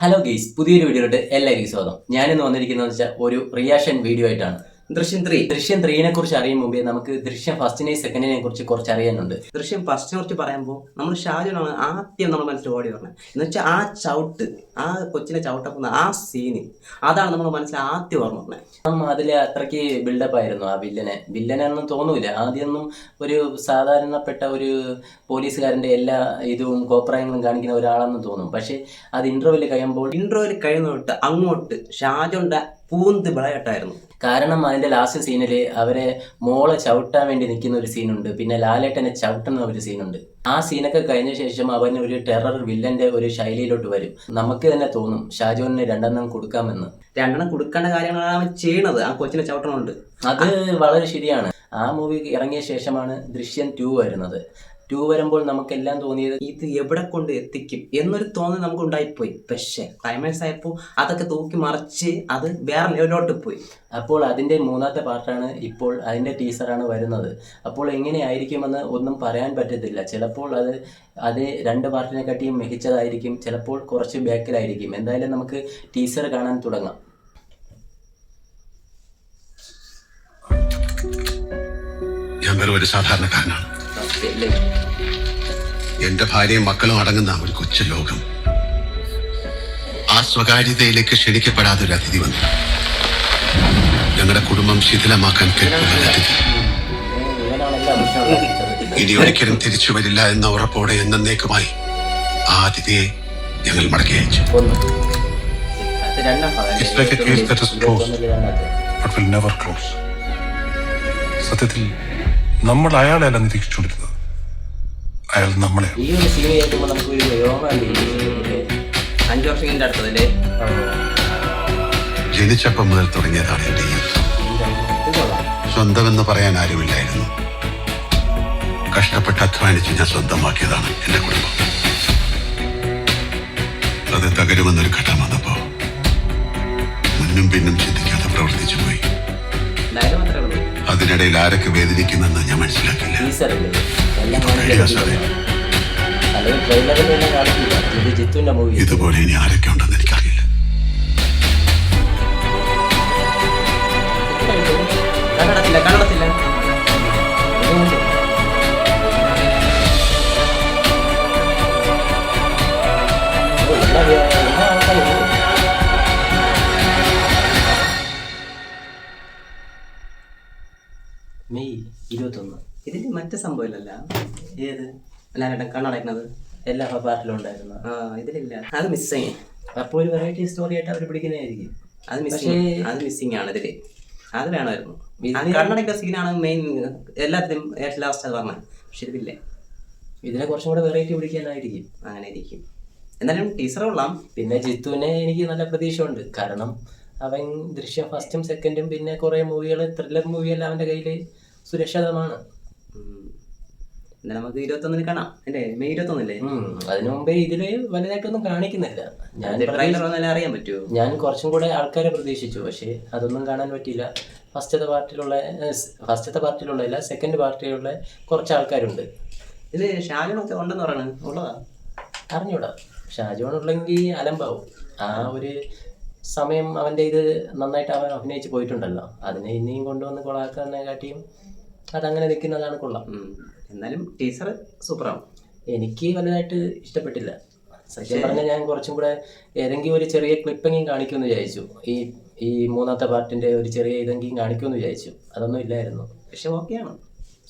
Hello guys, പുതിയൊരു വീഡിയോയിലോട്ട് എല്ലാവർക്കും സ്വാഗതം. ഞാനിന്ന് വന്നിരിക്കുന്നത് വെച്ചാൽ ഒരു റിയാക്ഷൻ വീഡിയോ ആയിട്ടാണ്. ദൃശ്യം 3നെ കുറിച്ച് അറിയും മുമ്പേ നമുക്ക് ദൃശ്യം ഫസ്റ്റിനെയും സെക്കൻഡിനെ കുറിച്ച് കുറച്ച് അറിയാനുണ്ട്. ദൃശ്യം ഫസ്റ്റിനെ കുറിച്ച് പറയുമ്പോൾ നമ്മൾ ഷാജുനാണ് ആദ്യം നമ്മൾ മനസ്സിൽ ഓടി പറഞ്ഞത്. എന്ന് വെച്ചാൽ ആ ചവിട്ട്, ആ കൊച്ചിനെ ചവിട്ടക്കുന്ന ആ സീന്, അതാണ് നമ്മൾ മനസ്സിൽ ആദ്യം ഓർമ്മ പറഞ്ഞത്. അതിൽ അത്രയ്ക്ക് ബിൽഡപ്പ് ആയിരുന്നു ആ വില്ലനെന്നും തോന്നൂല. ആദ്യമൊന്നും ഒരു സാധാരണപ്പെട്ട ഒരു പോലീസുകാരന്റെ എല്ലാ ഇതും കോപ്രായങ്ങളും കാണിക്കുന്ന ഒരാളെന്ന് തോന്നും. പക്ഷെ അത് ഇന്റർവ്യൂവിൽ കഴിയുന്നോട്ട് അങ്ങോട്ട് ഷാജുന്റെ പൂന്ത് വിളയട്ടായിരുന്നു. കാരണം അതിന്റെ ലാസ്റ്റ് സീനിൽ അവരെ മോളെ ചവിട്ടാൻ വേണ്ടി നിൽക്കുന്ന ഒരു സീനുണ്ട്, പിന്നെ ലാലേട്ടനെ ചവിട്ടുന്ന ഒരു സീനുണ്ട്. ആ സീനൊക്കെ കഴിഞ്ഞ ശേഷം അവൻ ഒരു ടെറർ വില്ലന്റെ ഒരു ശൈലിയിലോട്ട് വരും. നമുക്ക് തന്നെ തോന്നും ഷാജോണിന് 2 കൊടുക്കാമെന്ന്. 2 കൊടുക്കേണ്ട കാര്യങ്ങളാണ് അവൻ ചെയ്യണത്. ആ കൊച്ചിനെ ചവിട്ടണമുണ്ട്. അത് വളരെ ശരിയാണ്. ആ മൂവി ഇറങ്ങിയ ശേഷമാണ് ദൃശ്യം 2 വരുന്നത്. 2 വരുമ്പോൾ നമുക്കെല്ലാം തോന്നിയത് ഇത് എവിടെ കൊണ്ട് എത്തിക്കും എന്നൊരു തോന്നൽ നമുക്ക് ഉണ്ടായിപ്പോയി. പക്ഷേ ക്ലൈമാക്സ് ആയപ്പോൾ അതൊക്കെ തൂക്കി മറിച്ച് അത് വേറെ ലെവലിലോട്ട് പോയി. അപ്പോൾ അതിൻ്റെ 3ാമത്തെ പാർട്ടാണ് ഇപ്പോൾ, അതിൻ്റെ ടീസറാണ് വരുന്നത്. അപ്പോൾ എങ്ങനെയായിരിക്കുമെന്ന് ഒന്നും പറയാൻ പറ്റത്തില്ല. ചിലപ്പോൾ അത് 2 പാർട്ടിനെക്കാട്ടിയും മികച്ചതായിരിക്കും, ചിലപ്പോൾ കുറച്ച് ബാക്കിലായിരിക്കും. എന്തായാലും നമുക്ക് ടീസർ കാണാൻ തുടങ്ങാം. ഞാൻ വെറും ഒരു സാധാരണക്കാരനാണ്. എന്റെ ഭാര്യയും മക്കളും അടങ്ങുന്ന ഒരു കൊച്ചു ലോകം. ആ സ്വകാര്യതയിലേക്ക് ക്ഷണിക്കപ്പെടാതെ ഒരു അതിഥി വന്നു. ഞങ്ങളുടെ കുടുംബം ശിഥിലമാക്കാൻ കെട്ടുന്ന അതിഥി ഇനി ഒരിക്കലും തിരിച്ചു വരില്ല എന്ന ഉറപ്പോടെ എന്നേക്കുമായി ആ അതിഥിയെ ഞങ്ങൾ മടക്കി അയച്ചു. സത്യത്തിൽ നമ്മൾ അയാളെയല്ല നിരീക്ഷിച്ചുകൊണ്ടിരുന്നത്, അയാൾ നമ്മളെ. ഈ ഒരു സീൻ കേൾക്കുമ്പോൾ നമുക്കൊരു 5 വർഷം കഴിഞ്ഞ അടുത്തതല്ലേ. ജനിച്ചപ്പം മുതൽ തുടങ്ങിയതാണ് എന്റെ സ്വന്തമെന്ന് പറയാൻ ആരുമില്ലായിരുന്നു. കഷ്ടപ്പെട്ട് അധ്വാനിച്ച് ഞാൻ സ്വന്തമാക്കിയതാണ് എന്റെ കുടുംബം. അത് തകരുമെന്നൊരു ഘട്ടം വന്നപ്പോ മുന്നും പിന്നും ചിന്തിക്കാതെ പ്രവർത്തിച്ചു പോയി. അതിനിടയിൽ ആരൊക്കെ വേദനിക്കുന്നെന്ന് ഞാൻ മനസ്സിലാക്കില്ല. ഇതുപോലെ ഇനി ആരൊക്കെ ഉണ്ടെന്ന് എനിക്കറിയില്ല. കന്നഡത്തില്ല മെയ് 21. ഇതിന് മറ്റേ സംഭവമില്ലല്ല. ഏത് ലാലേട്ടൻ കണ്ണടയ്ക്കുന്നത് എല്ലാ പാർട്ടിലും ഉണ്ടായിരുന്നു. ഇതിലില്ല. അത് മിസ്സിങ്. അപ്പോൾ ഒരു വെറൈറ്റി സ്റ്റോറി ആയിട്ട് അവർ പിടിക്കുന്നതായിരിക്കും. അത് മിസ്സിങ് ആണ് ഇതില്. അത് വേണമായിരുന്നു. കണ്ണടയ്ക്കുന്ന സീനാണ് മെയിൻ. എല്ലാത്തിനും ഏറ്റവും ലാസ്റ്റ് പറഞ്ഞത്. പക്ഷെ ഇതില്ലേ, ഇതിനെ കുറച്ചും കൂടെ വെറൈറ്റി പിടിക്കാനായിരിക്കും. അങ്ങനെ ഇരിക്കും. എന്നാലും ടീച്ചർ കൊള്ളാം. പിന്നെ ജിത്തുവിനെ എനിക്ക് നല്ല പ്രതീക്ഷ ഉണ്ട്. കാരണം അവൻ ദൃശ്യം ഫസ്റ്റും സെക്കൻഡും പിന്നെ കുറെ മൂവികൾ, ത്രില്ലർ മൂവിയെല്ലാം അവന്റെ കയ്യിൽ സുരക്ഷിതമാണ്. നമുക്ക് 21 കാണാം. അല്ലേ, മെയ് 21. അതിനു മുമ്പേ ഇതില് വലുതായിട്ടൊന്നും കാണിക്കുന്നില്ല. അറിയാൻ പറ്റുമോ? ഞാൻ കുറച്ചും കൂടെ ആൾക്കാരെ പ്രതീക്ഷിച്ചു, പക്ഷെ അതൊന്നും കാണാൻ പറ്റിയില്ല. ഫസ്റ്റത്തെ പാർട്ടിലുള്ള അല്ല, സെക്കൻഡ് പാർട്ടിലുള്ള കുറച്ച് ആൾക്കാരുണ്ട്. ഇത് ഷാജോണൊക്കെ ഉണ്ടെന്ന് പറയുന്നത് ഉള്ളതാ. അറിഞ്ഞൂടാ. ഷാജോൺ ഉള്ളെങ്കിൽ അലമ്പാവും. ആ ഒരു സമയം അവൻ്റെ ഇത് നന്നായിട്ട് അവൻ അഭിനയിച്ച് പോയിട്ടുണ്ടല്ലോ, അതിനെ ഇനിയും കൊണ്ടുവന്ന് കൊളാക്കുന്നതിനെക്കാട്ടിയും അതങ്ങനെ നിൽക്കുന്നതാണ് കൊള്ളാം. എന്നാലും ടീച്ചർ സൂപ്പറാവും. എനിക്ക് വലുതായിട്ട് ഇഷ്ടപ്പെട്ടില്ല സത്യം പറഞ്ഞാൽ. ഞാൻ കുറച്ചും കൂടെ ഏതെങ്കിലും ഒരു ചെറിയ ക്ലിപ്പെങ്കിലും കാണിക്കുമെന്ന് വിചാരിച്ചു. ഈ 3ാമത്തെ പാർട്ടിന്റെ ഒരു ചെറിയ ഇതെങ്കിലും കാണിക്കുമെന്ന് വിചാരിച്ചു. അതൊന്നും ഇല്ലായിരുന്നു. പക്ഷെ ഓക്കെയാണ്,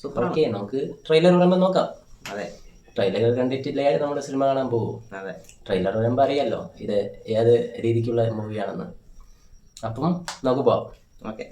സൂപ്പർ. ഓക്കെ, നമുക്ക് ട്രെയിലർ വരുമ്പോൾ നോക്കാം. അതെ, ട്രെയിലർ കണ്ടിട്ടില്ലേ നമ്മുടെ സിനിമ കാണാൻ പോകും. അതെ, ട്രെയിലർ വരുമ്പോൾ അറിയാലോ ഇത് ഏത് രീതിക്കുള്ള മൂവിയാണെന്ന്. അപ്പം നമുക്ക് പോവാം. ഓക്കെ.